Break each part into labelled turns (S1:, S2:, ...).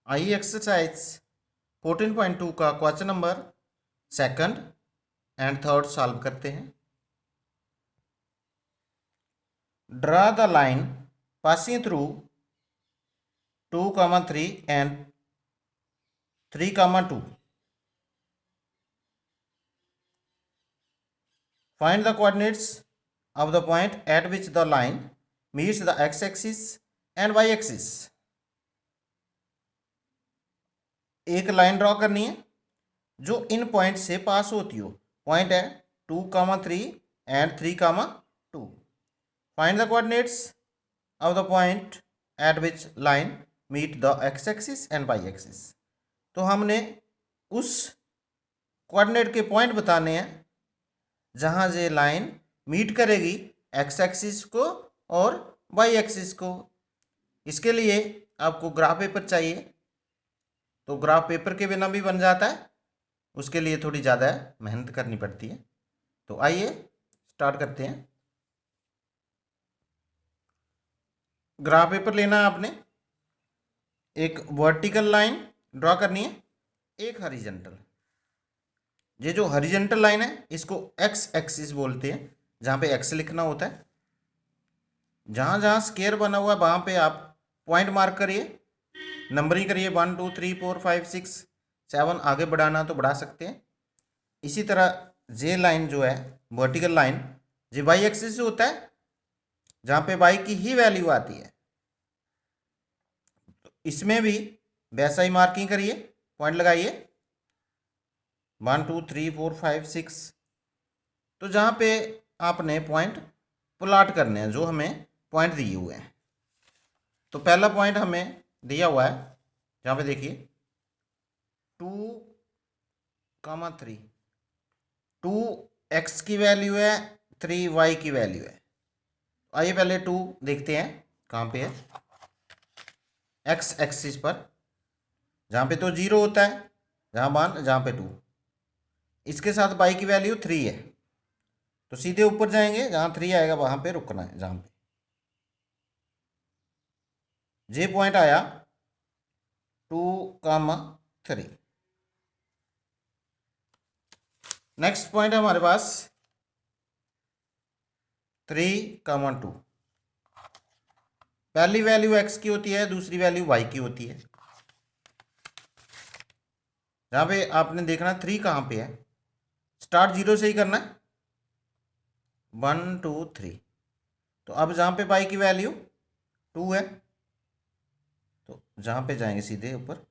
S1: आइए एक्सरसाइज 14.2 का question number second and third solve करते हैं। Draw the line passing through 2, 3 and 3, 2. Find the coordinates of the point at which the line meets the x-axis and y-axis. एक line draw करनी है जो इन point से पास होती हो। पॉइंट है 2, 3 and 3, 2. Find the coordinates of the point at which line meet the X axis and Y axis. तो हमने उस कोऑर्डिनेट के पॉइंट बताने हैं जहां ये लाइन मीट करेगी एक्स एक्सिस को और वाई एक्सिस को। इसके लिए आपको ग्राफ पेपर चाहिए, तो ग्राफ पेपर के बिना भी बन जाता है, उसके लिए थोड़ी ज़्यादा मेहनत करनी पड़ती है। तो आइए स्टार्ट करते हैं। ग्राफ पेपर लेना है आपने, एक वर्टिकल लाइन ड्रॉ करनी है, एक हॉरिजॉन्टल। ये जो हॉरिजॉन्टल लाइन है इसको एक्स एक्सिस बोलते हैं, जहाँ पे एक्स लिखना होता है। जहाँ जहाँ स्क्वायर बना हुआ है वहाँ पे आप पॉइंट मार्क करिए, नंबरिंग करिए 1 2 3 4 5 6 7। आगे बढ़ाना तो बढ़ा सकते हैं। इसी तरह जे लाइन जो है वर्टिकल लाइन, जे वाई एक्सिस से होता है, जहाँ पे वाई की ही वैल्यू आती है। तो इसमें भी वैसा ही मार्किंग करिए, पॉइंट लगाइए 1 2 3 4 5 6। तो जहाँ पे आपने पॉइंट प्लॉट करने हैं, जो हमें पॉइंट दिए हुए हैं। तो पहला पॉइंट हमें दिया हुआ है, जहाँ पे देखिए 2, 3। 2 एक्स की वैल्यू है, 3 वाई की वैल्यू है। आइए पहले 2 देखते हैं कहाँ पे है। एक्स एक्सिस पर, जहाँ पे तो 0 होता है, जहाँ पे 2। इसके साथ वाई की वैल्यू 3 है, तो सीधे ऊपर जाएंगे, जहाँ 3 आएगा वहाँ पे रुकना है। जहाँ पे जे पॉइंट आया 2, 3। नेक्स्ट पॉइंट है हमारे पास 3, 2। पहली वैल्यू एक्स की होती है, दूसरी वैल्यू वाई की होती है। जहाँ पे आपने देखना 3 कहाँ पे है, स्टार्ट 0 से ही करना है, 1 2 3। तो अब जहाँ पे वाई की वैल्यू 2 है, तो जहाँ पे जाएंगे सीधे ऊपर।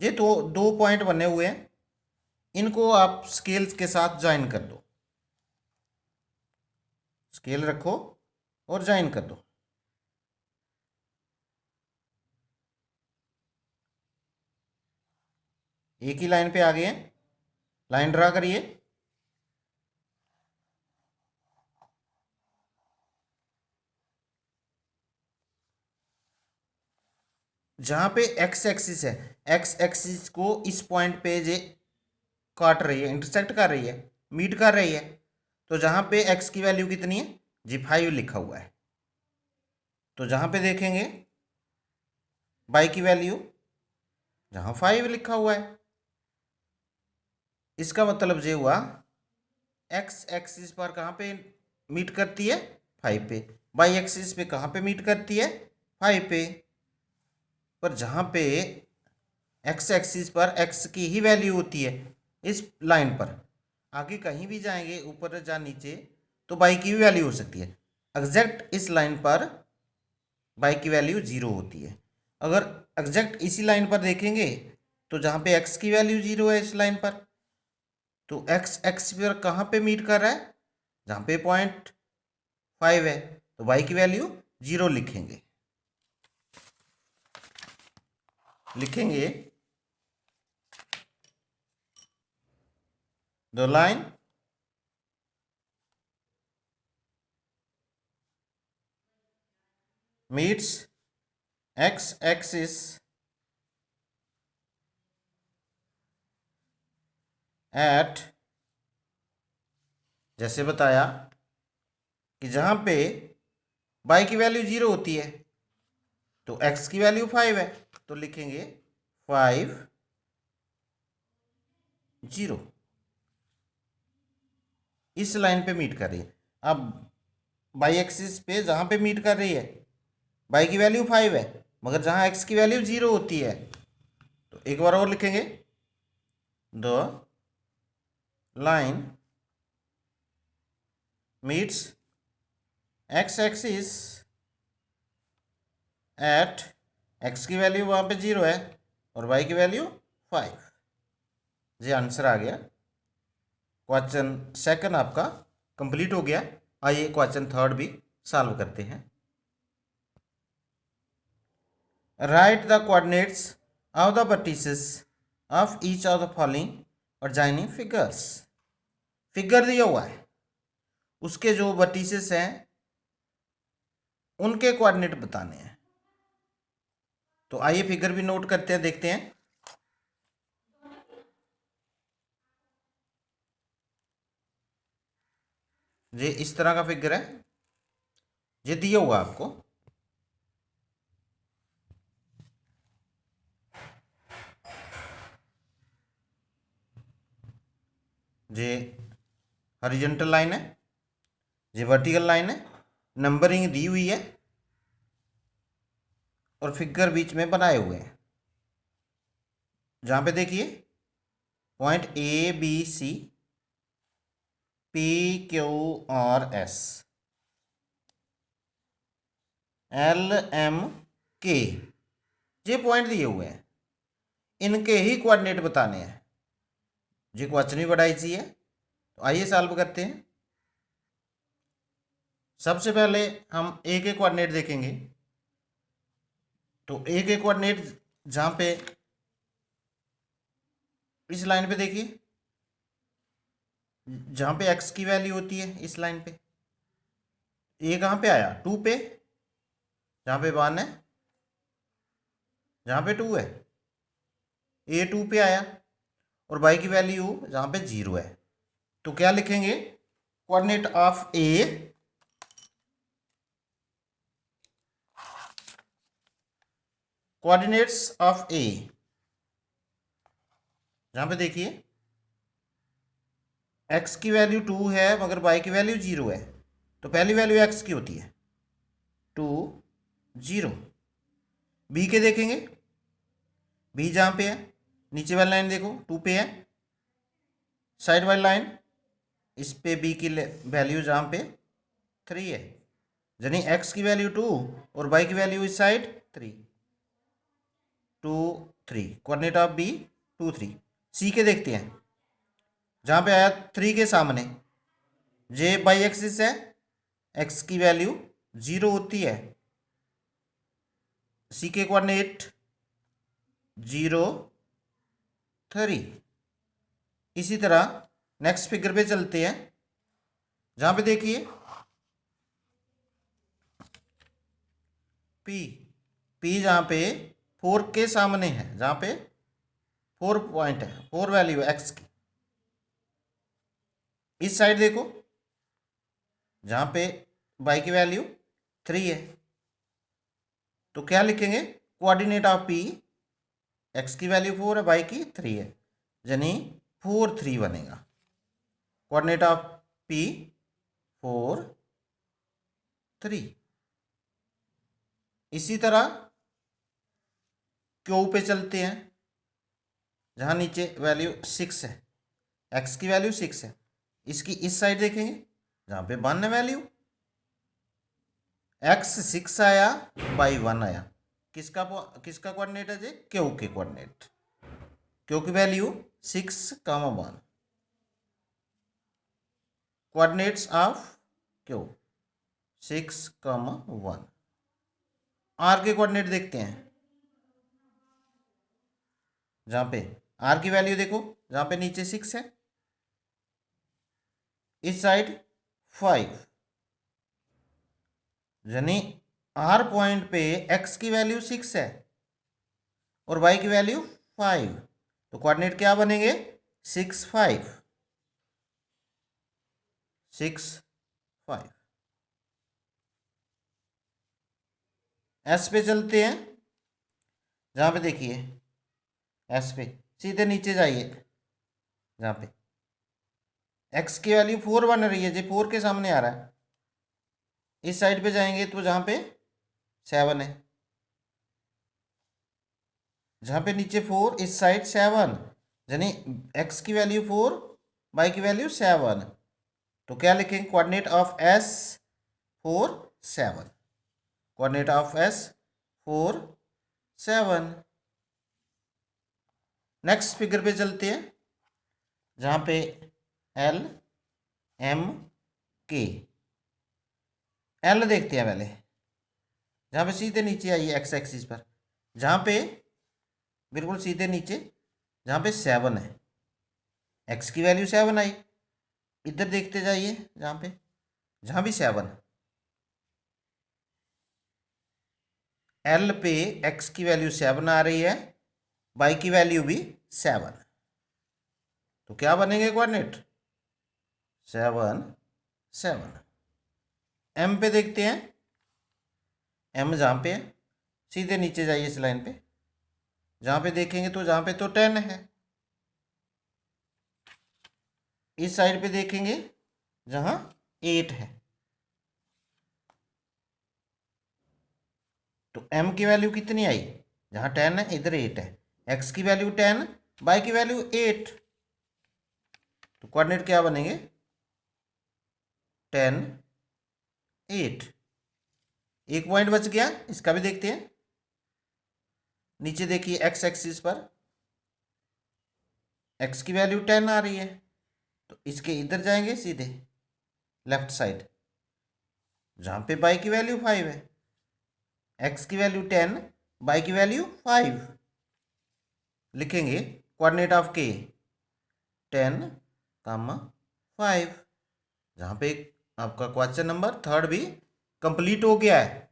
S1: ये तो दो पॉइंट बने हुए हैं, इनको आप स्केल्स के साथ ज्वाइन कर दो। स्केल रखो और ज्वाइन कर दो। एक ही लाइन पे आ गए हैं, लाइन ड्रा करिए। जहां पे एक्स एक्सिस है, एक्स एक्सिस को इस पॉइंट पे जे काट रही है, इंटरसेक्ट कर रही है, मीट कर रही है। तो जहां पे एक्स की वैल्यू कितनी है, जी 5 लिखा हुआ है। तो जहां पे देखेंगे वाई की वैल्यू, जहां 5 लिखा हुआ है, इसका मतलब ये हुआ एक्स एक्सिस पर कहाँ पे मीट करती है, 5 पे। वाई एक्सिस पे कहाँ पे मीट करती है, 5 पे। पर जहाँ पे एक्स एक्सिस पर एक्स की ही वैल्यू होती है इस लाइन पर, आगे कहीं भी जाएंगे ऊपर या नीचे तो वाई की भी वैल्यू हो सकती है। एग्जैक्ट इस लाइन पर वाई की वैल्यू 0 होती है। अगर एग्जैक्ट इसी लाइन पर देखेंगे तो जहाँ पे एक्स की वैल्यू 0 है इस लाइन पर, तो एक्स एक्स पर कहाँ पे मीट कर रहा है, जहाँ पे पॉइंट 5 है, तो वाई की वैल्यू 0 लिखेंगे। The line meets x axis at, जैसे बताया कि जहां पे y की वैल्यू 0 होती है तो x की वैल्यू 5 है, तो लिखेंगे 5 0 इस लाइन पे मीट कर रही है। अब बाई एक्सिस पे जहाँ पे मीट कर रही है बाई की वैल्यू 5 है, मगर जहाँ एक्स की वैल्यू 0 होती है, तो एक बार और लिखेंगे, the line meets x axis at x की वैल्यू वहाँ पे 0 है और वाई की वैल्यू 5। ये आंसर आ गया। क्वेश्चन सेकंड आपका कंप्लीट हो गया। आइए क्वेश्चन थर्ड भी सॉल्व करते हैं। Right the coordinates of the vertices of each of the following और जाइनिंग फिगर्स। फिगर दिया हुआ है, उसके जो वर्टिसेस हैं उनके कोऑर्डिनेट बताने हैं। तो आइए फिगर भी नोट करते हैं, देखते हैं। ये इस तरह का फिगर है, ये दिया हुआ आपको। ये हॉरिजॉन्टल लाइन है, ये वर्टिकल लाइन है, नंबरिंग दी हुई है और फिगर बीच में बनाए हुए हैं। जहाँ पे देखिए point A B C P Q R S L M के, ये पॉइंट दिए हुए हैं, इनके ही कोऑर्डिनेट बताने हैं। ये क्वेश्चन भी बड़ा इजी है, तो आइए सॉल्व करते हैं। सबसे पहले हम ए के कोऑर्डिनेट देखेंगे। तो ए के कोऑर्डिनेट जहाँ पे इस लाइन पे देखिए, जहाँ पे एक्स की वैल्यू होती है इस लाइन पे, ए कहाँ पे आया 2 पे, जहाँ पे 1 है, जहाँ पे 2 है, ए 2 पे आया, और बाई की वैल्यू जहाँ पे 0 है। तो क्या लिखेंगे, coordinate of A coordinates of A, जहाँ पे देखिए एक्स की वैल्यू 2 है मगर बाई की वैल्यू 0 है, तो पहली वैल्यू एक्स की होती है 2 0। बी के देखेंगे, बी जहाँ पे है नीचे वाली लाइन देखो 2 पे है, साइड वाली लाइन इस पे बी की वैल्यू जहाँ पे 3 है, यानी एक्स की वैल्यू 2 और बाई की वैल्यू इस साइड 3, 2 3, कोऑर्डिनेट ऑफ बी 2 3। सी के देखते हैं, जहाँ पे आया 3 के सामने, जे बाई एक्सिस है, एक्स की वैल्यू 0 होती है, सी के कोऑर्डिनेट 0 3। इसी तरह नेक्स्ट फिगर पे चलते हैं, जहाँ पे देखिए पी, पी जहाँ पे 4 के सामने है, जहाँ पे 4 पॉइंट है, 4 वैल्यू है एक्स की। इस साइड देखो जहाँ पे बाई की वैल्यू 3 है, तो क्या लिखेंगे, कोऑर्डिनेट ऑफ पी, एक्स की वैल्यू 4 है, बाई की 3 है, यानी 4 3 बनेगा। Coordinate of P 4 3। इसी तरह क्यू पे चलते हैं, जहाँ नीचे वैल्यू 6 है, एक्स की वैल्यू 6 है, इसकी इस साइड देखेंगे जहाँ पे 1 है वैल्यू, एक्स 6 आया बाई 1 आया, किसका किसका कोऑर्डिनेट है, जे क्यू के कोऑर्डिनेट, क्यू की value 6 1, coordinates of Q 6 1। R के कोऑर्डिनेट देखते हैं, जहाँ पे आर की वैल्यू देखो, जहाँ पे नीचे 6 है, इस साइड 5, यानी आर पॉइंट पे एक्स की वैल्यू 6 है और वाई की वैल्यू 5, तो कोऑर्डिनेट क्या बनेंगे 6 5 6 5। एस पे चलते हैं, जहाँ पे देखिए एस पे सीधे नीचे जाइए, जहाँ पे एक्स की वैल्यू 4 बन रही है जी, 4 के सामने आ रहा है। इस साइड पे जाएंगे तो जहाँ पे 7 है, जहाँ पे नीचे 4 इस साइड 7, यानी एक्स की वैल्यू 4, वाई की वैल्यू 7। तो क्या लिखेंगे, coordinate of S 4 7, coordinate of S 4 7। Next figure पे चलते हैं, जहाँ पे एल एम के। एल देखते हैं पहले, जहाँ पे सीधे नीचे आइए एक्स एक्सिस पर, जहाँ पे बिल्कुल सीधे नीचे, जहाँ पे 7 है, एक्स की वैल्यू 7 आई। इधर देखते जाइए, जहाँ भी 7, एल पे एक्स की वैल्यू 7 आ रही है, वाई की वैल्यू भी 7। तो क्या बनेंगे कोऑर्डिनेट, 7 7। एम पे देखते हैं, एम जहाँ पे है सीधे नीचे जाइए इस लाइन पे, जहाँ पे देखेंगे तो जहाँ पे तो 10 है। इस साइड पे देखेंगे जहाँ 8 है, तो एम की वैल्यू कितनी आई, जहाँ 10 है इधर 8 है, एक्स की वैल्यू 10, वाई की वैल्यू 8। तो कोऑर्डिनेट क्या बनेंगे, 10 8। एक पॉइंट बच गया, इसका भी देखते हैं। नीचे देखिए एक्स एक्सिस पर एक्स की वैल्यू 10 आ रही है, तो इसके इधर जाएंगे सीधे लेफ्ट साइड, जहाँ पे वाई की वैल्यू 5 है, एक्स की वैल्यू 10, वाई की वैल्यू 5। लिखेंगे कोऑर्डिनेट ऑफ के 10 5, जहाँ पे आपका क्वेश्चन नंबर 3 भी कंप्लीट हो गया है।